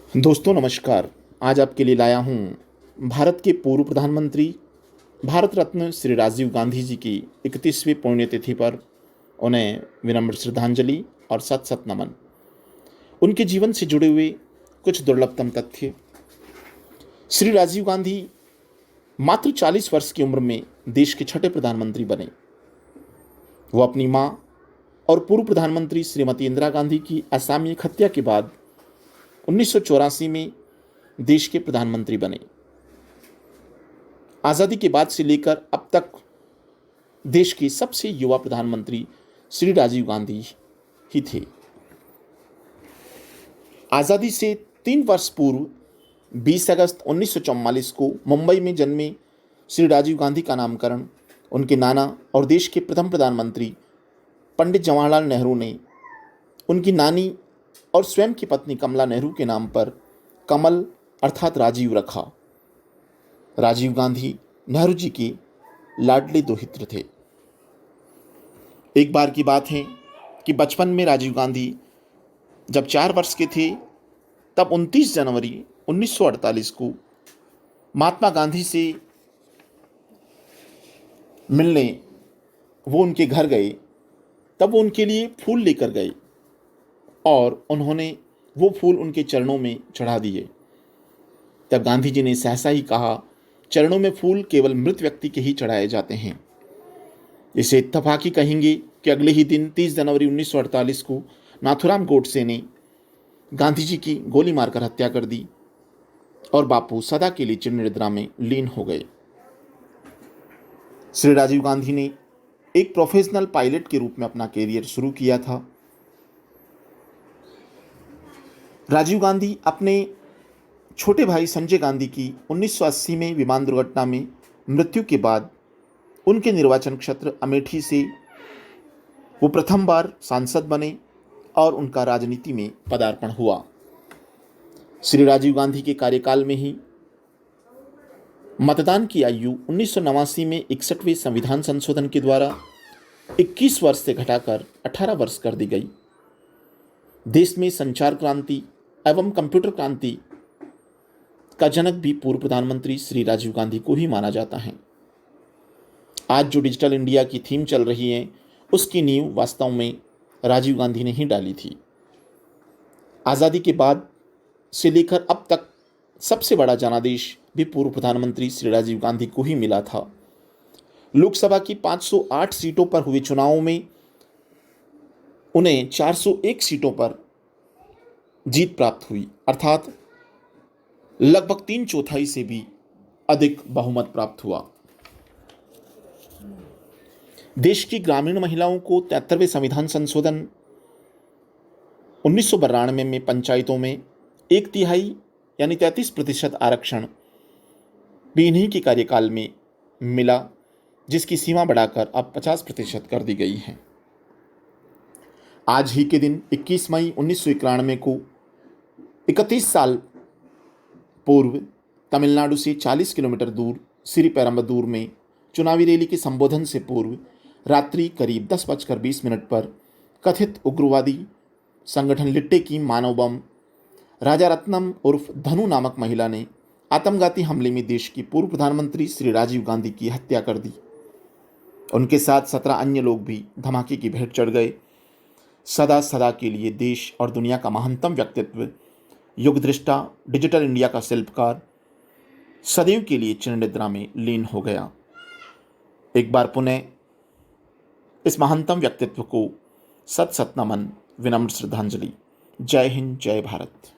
दोस्तों नमस्कार। आज आपके लिए लाया हूँ भारत के पूर्व प्रधानमंत्री भारत रत्न श्री राजीव गांधी जी की 31वीं पुण्यतिथि पर उन्हें विनम्र श्रद्धांजलि और सत सत नमन। उनके जीवन से जुड़े हुए कुछ दुर्लभतम तथ्य। श्री राजीव गांधी मात्र 40 वर्ष की उम्र में देश के छठे प्रधानमंत्री बने। वो अपनी मां और पूर्व प्रधानमंत्री श्रीमती इंदिरा गांधी की असामयिक हत्या के बाद 1984 में देश के प्रधानमंत्री बने। आज़ादी के बाद से लेकर अब तक देश के सबसे युवा प्रधानमंत्री श्री राजीव गांधी ही थे। आज़ादी से 3 वर्ष पूर्व 20 अगस्त 1944 को मुंबई में जन्मे श्री राजीव गांधी का नामकरण उनके नाना और देश के प्रथम प्रधानमंत्री पंडित जवाहरलाल नेहरू ने उनकी नानी और स्वयं की पत्नी कमला नेहरू के नाम पर कमल अर्थात राजीव रखा। राजीव गांधी नेहरू जी के लाडले दोहित्र थे। एक बार की बात है कि बचपन में राजीव गांधी जब 4 वर्ष के थे तब 29 जनवरी 1948 को महात्मा गांधी से मिलने वो उनके घर गए। तब वो उनके लिए फूल लेकर गए और उन्होंने वो फूल उनके चरणों में चढ़ा दिए। तब गांधी जी ने सहसा ही कहा, चरणों में फूल केवल मृत व्यक्ति के ही चढ़ाए जाते हैं। इसे इत्तफाकी कहेंगे कि अगले ही दिन 30 जनवरी 1948 को नाथूराम गोडसे ने गांधी जी की गोली मारकर हत्या कर दी और बापू सदा के लिए चिर निद्रा में लीन हो गए। श्री राजीव गांधी ने एक प्रोफेशनल पायलट के रूप में अपना कैरियर शुरू किया था। राजीव गांधी अपने छोटे भाई संजय गांधी की 1980 में विमान दुर्घटना में मृत्यु के बाद उनके निर्वाचन क्षेत्र अमेठी से वो प्रथम बार सांसद बने और उनका राजनीति में पदार्पण हुआ। श्री राजीव गांधी के कार्यकाल में ही मतदान की आयु 1989 में 61वें संविधान संशोधन के द्वारा 21 वर्ष से घटाकर 18 वर्ष कर दी गई। देश में संचार क्रांति एवं कंप्यूटर क्रांति का जनक भी पूर्व प्रधानमंत्री श्री राजीव गांधी को ही माना जाता है। आज जो डिजिटल इंडिया की थीम चल रही है उसकी नींव वास्तव में राजीव गांधी ने ही डाली थी। आज़ादी के बाद से लेकर अब तक सबसे बड़ा जनादेश भी पूर्व प्रधानमंत्री श्री राजीव गांधी को ही मिला था। लोकसभा की 508 सीटों पर हुए चुनावों में उन्हें 401 सीटों पर जीत प्राप्त हुई, अर्थात लगभग 3/4 से भी अधिक बहुमत प्राप्त हुआ। देश की ग्रामीण महिलाओं को 73वें संविधान संशोधन 1992 में पंचायतों में 1/3 यानी 33% आरक्षण भी इन्हीं के कार्यकाल में मिला, जिसकी सीमा बढ़ाकर अब 50% कर दी गई है। आज ही के दिन 21 मई 1991 को 31 साल पूर्व तमिलनाडु से 40 किलोमीटर दूर श्रीपेरम्बदूर में चुनावी रैली के संबोधन से पूर्व रात्रि करीब 10:20 पर कथित उग्रवादी संगठन लिट्टे की मानव बम राजा रत्नम उर्फ धनु नामक महिला ने आत्मघाती हमले में देश की पूर्व प्रधानमंत्री श्री राजीव गांधी की हत्या कर दी। उनके साथ 17 अन्य लोग भी धमाके की भेंट चढ़ गए। सदा सदा के लिए देश और दुनिया का महानतम व्यक्तित्व, युगदृष्टा, डिजिटल इंडिया का शिल्पकार सदैव के लिए चिर निद्रा में लीन हो गया। एक बार पुनः इस महानतम व्यक्तित्व को सत सत नमन, विनम्र श्रद्धांजलि। जय हिंद, जय भारत।